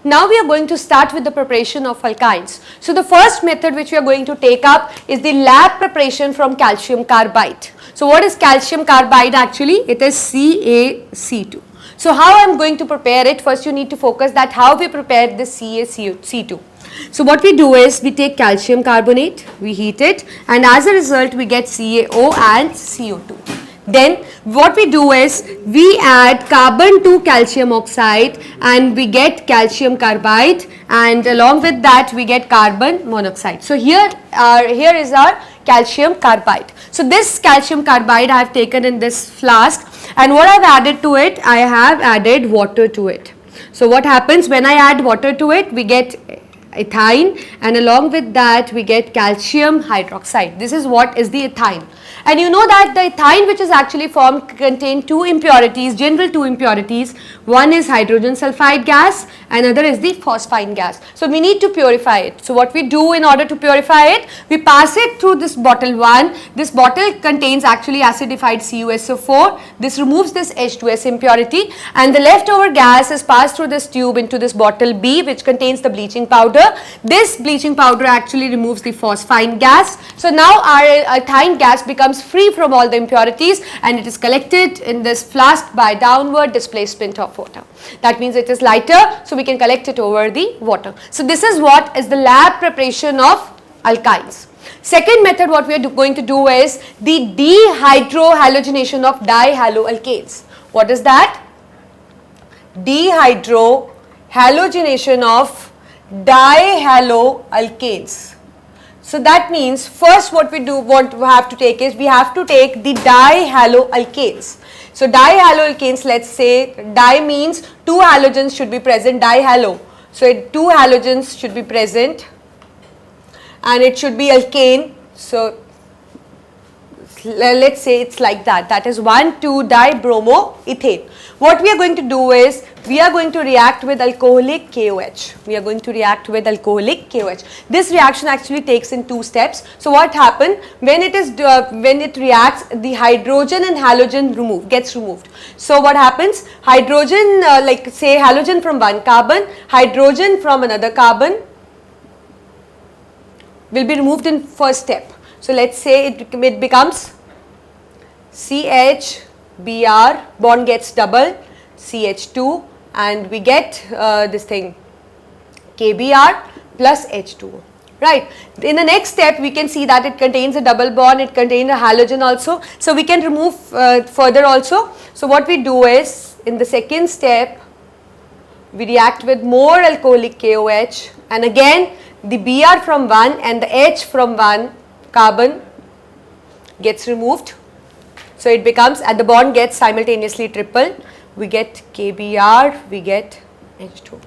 Now we are going to start with the preparation of alkynes. So the first method which we are going to take up is the lab preparation from calcium carbide. So what is calcium carbide actually? It is CaC2. So how I am going to prepare it? First you need to focus that how we prepare this CaC2. So what we do is we take calcium carbonate, we heat it, and as a result we get CaO and CO2. Then what we do is we add carbon to calcium oxide and we get calcium carbide, and along with that we get carbon monoxide. So here is our calcium carbide. So this calcium carbide I have taken in this flask, and what I have added to it, I have added water to it. So what happens when I add water to it, we get ethyne, and along with that we get calcium hydroxide. This is what is the ethyne. And you know that the ethyne which is actually formed contain two impurities, general two impurities. One is hydrogen sulfide gas, another is the phosphine gas. So we need to purify it. So what we do in order to purify it, we pass it through this bottle 1. This bottle contains actually acidified CuSO4. This removes this H2S impurity, and the leftover gas is passed through this tube into this bottle B, which contains the bleaching powder. This bleaching powder actually removes the phosphine gas. So now our ethyne gas becomes free from all the impurities, and it is collected in this flask by downward displacement of water. That means it is lighter, so we can collect it over the water. So this is what is the lab preparation of alkynes. Second method what we are going to do is the dehydrohalogenation of dihaloalkanes. What is that? Dehydrohalogenation of dihaloalkanes. So that means first what we have to take is we have to take the dihaloalkanes. So dihaloalkanes, let's say di means two halogens should be present, dihalo. So two halogens should be present and it should be alkane. So let's say it's like that. That is 1,2-dibromoethane. What we are going to do is we are going to react with alcoholic KOH. We are going to react with alcoholic KOH. This reaction actually takes in 2 steps. So what happens when it reacts, the hydrogen and halogen gets removed. So what happens? Hydrogen, like say halogen from one carbon, hydrogen from another carbon will be removed in first step. So let's say it becomes CHBr, bond gets double, CH2, and we get this thing KBr plus H2O, right. In the next step we can see that it contains a double bond, it contains a halogen also, so we can remove further also. So what we do is in the second step we react with more alcoholic KOH, and again the Br from one and the H from one carbon gets removed. So it becomes, and the bond gets simultaneously triple, we get KBr, we get H2O.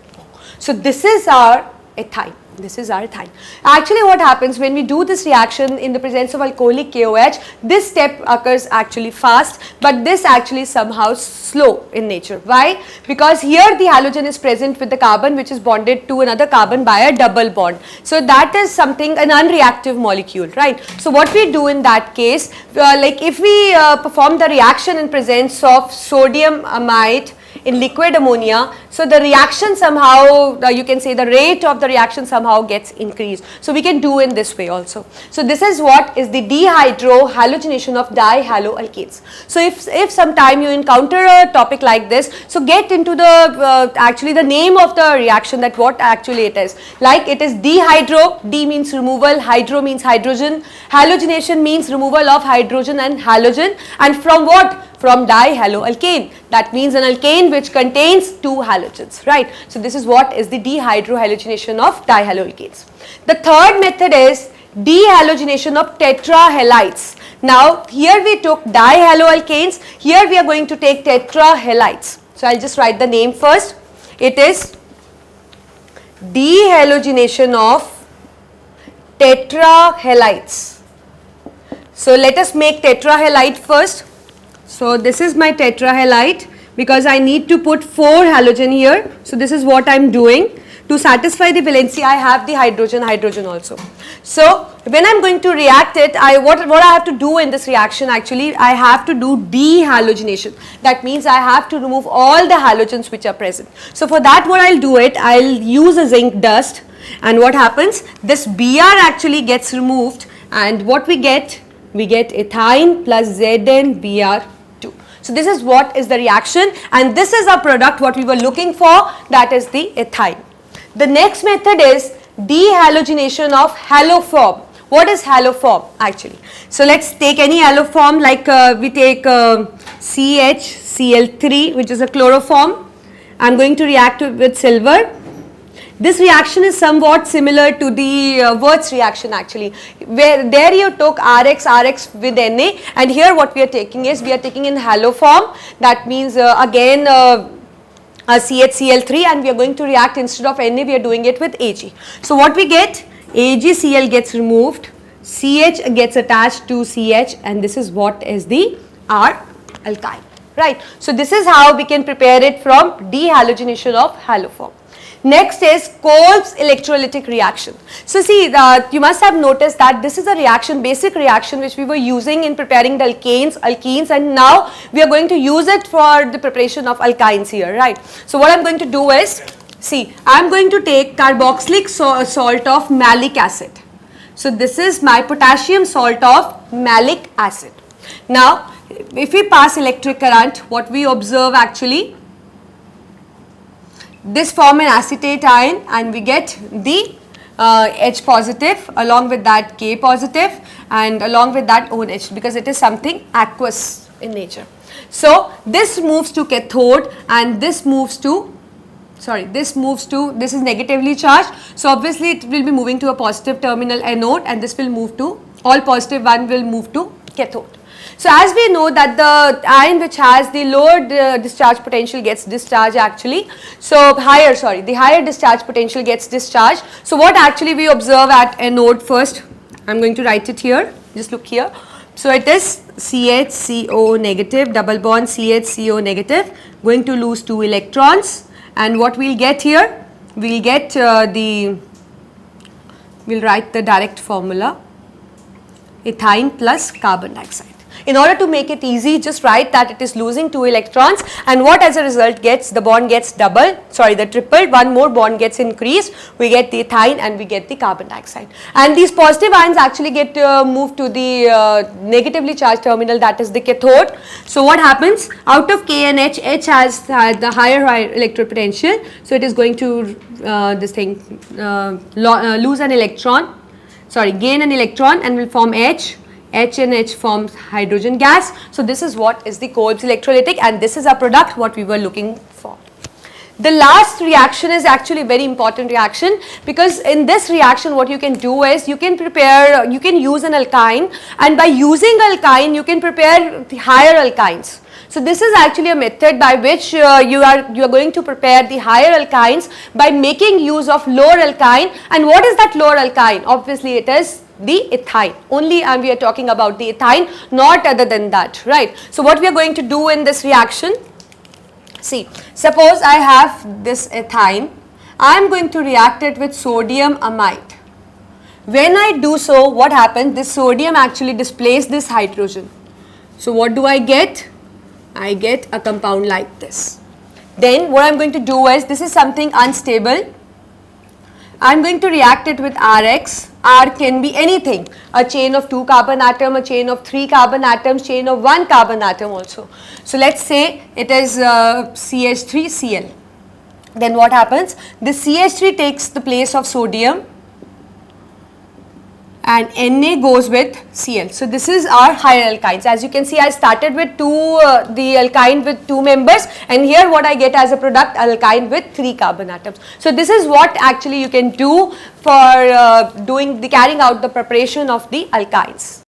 So this is our ethyne. This is our ethyne. Actually what happens when we do this reaction in the presence of alcoholic KOH, this step occurs actually fast, but this actually somehow slow in nature. Why? Because here the halogen is present with the carbon which is bonded to another carbon by a double bond. So that is something, an unreactive molecule, right? So what we do in that case, like if we perform the reaction in presence of sodium amide in liquid ammonia, so the reaction somehow, you can say the rate of the reaction somehow gets increased. So we can do in this way also. So this is what is the dehydrohalogenation of dihaloalkanes. So if sometime you encounter a topic like this, so get into the actually the name of the reaction, that what actually it is. Like it is dehydro, D means removal, hydro means hydrogen, halogenation means removal of hydrogen and halogen, and from what? From dihaloalkane. That means an alkane which contains 2 halogens, right. So this is what is the dehydrohalogenation of dihaloalkanes. The third method is dehalogenation of tetrahalides. Now here we took dihaloalkanes, here we are going to take tetrahalides. So I'll just write the name first. It is dehalogenation of tetrahalides. So let us make tetrahalide first. So this is my tetrahalide because I need to put 4 halogen here. So this is what I am doing. to satisfy the valency I have the hydrogen also. So when I'm going to react it, what I have to do in this reaction, actually I have to do dehalogenation. That means I have to remove all the halogens which are present. So for that what I'll do it, I'll use a zinc dust, and what happens, this Br actually gets removed, and what we get ethyne plus ZnBr2. So this is what is the reaction, and this is our product what we were looking for, that is the ethyne. The next method is dehalogenation of haloform. What is haloform actually? So let's take any haloform, like we take CHCl3, which is a chloroform. I'm going to react with silver. This reaction is somewhat similar to the Wurtz reaction actually, where there you took RX with Na, and here what we are taking is, we are taking in haloform. That means again CHCl3, and we are going to react, instead of Na we are doing it with Ag. So what we get, AgCl gets removed, CH gets attached to CH, and this is what is the R alkyne, right. So this is how we can prepare it from dehalogenation of haloform. Next is Kolb's electrolytic reaction. So see, you must have noticed that this is a reaction, basic reaction, which we were using in preparing the alkenes, and now we are going to use it for the preparation of alkynes here, right. So what I'm going to do is, see, I'm going to take carboxylic salt of malic acid. So this is my potassium salt of malic acid. Now if we pass electric current, what we observe actually, this form an acetate ion, and we get the H positive, along with that K positive, and along with that OH, because it is something aqueous in nature. So this moves to cathode, and this moves to, this is negatively charged. So obviously it will be moving to a positive terminal anode, and this will move to, all positive one will move to cathode. So as we know that the ion which has the lower discharge potential gets discharged actually, so the higher discharge potential gets discharged. So what actually we observe at anode first, I am going to write it here, just look here. So it is CHCO negative, double bond CHCO negative, going to lose 2 electrons, and what we will get here, we will get we will write the direct formula, ethyne plus carbon dioxide. In order to make it easy, just write that it is losing 2 electrons, and what as a result gets, the bond gets the tripled, one more bond gets increased, we get the ethyne and we get the carbon dioxide. And these positive ions actually get moved to the negatively charged terminal, that is the cathode. So what happens, out of K and H, H has the higher electrode potential, so it is going to lose an electron, gain an electron, and will form H. H and H forms hydrogen gas. So this is what is the Kolb's electrolytic, and this is a product what we were looking for. The last reaction is actually very important reaction, because in this reaction what you can do is, you can use an alkyne, and by using alkyne you can prepare the higher alkynes. So this is actually a method by which you are going to prepare the higher alkynes by making use of lower alkyne. And what is that lower alkyne? Obviously it is the ethyne only, and we are talking about the ethyne, not other than that, right. So what we are going to do in this reaction, see, suppose I have this ethyne, I am going to react it with sodium amide. When I do so, what happens, this sodium actually displaces this hydrogen. So what do I get? I get a compound like this. Then what I am going to do is, this is something unstable, I am going to react it with Rx. R can be anything, a chain of 2 carbon atom, a chain of 3 carbon atoms, chain of 1 carbon atom also. So let's say it is CH3Cl. Then what happens, this CH3 takes the place of sodium, and Na goes with Cl. So this is our higher alkynes. As you can see, I started with the alkyne with 2 members, and here what I get as a product, alkyne with 3 carbon atoms. So this is what actually you can do for carrying out the preparation of the alkynes.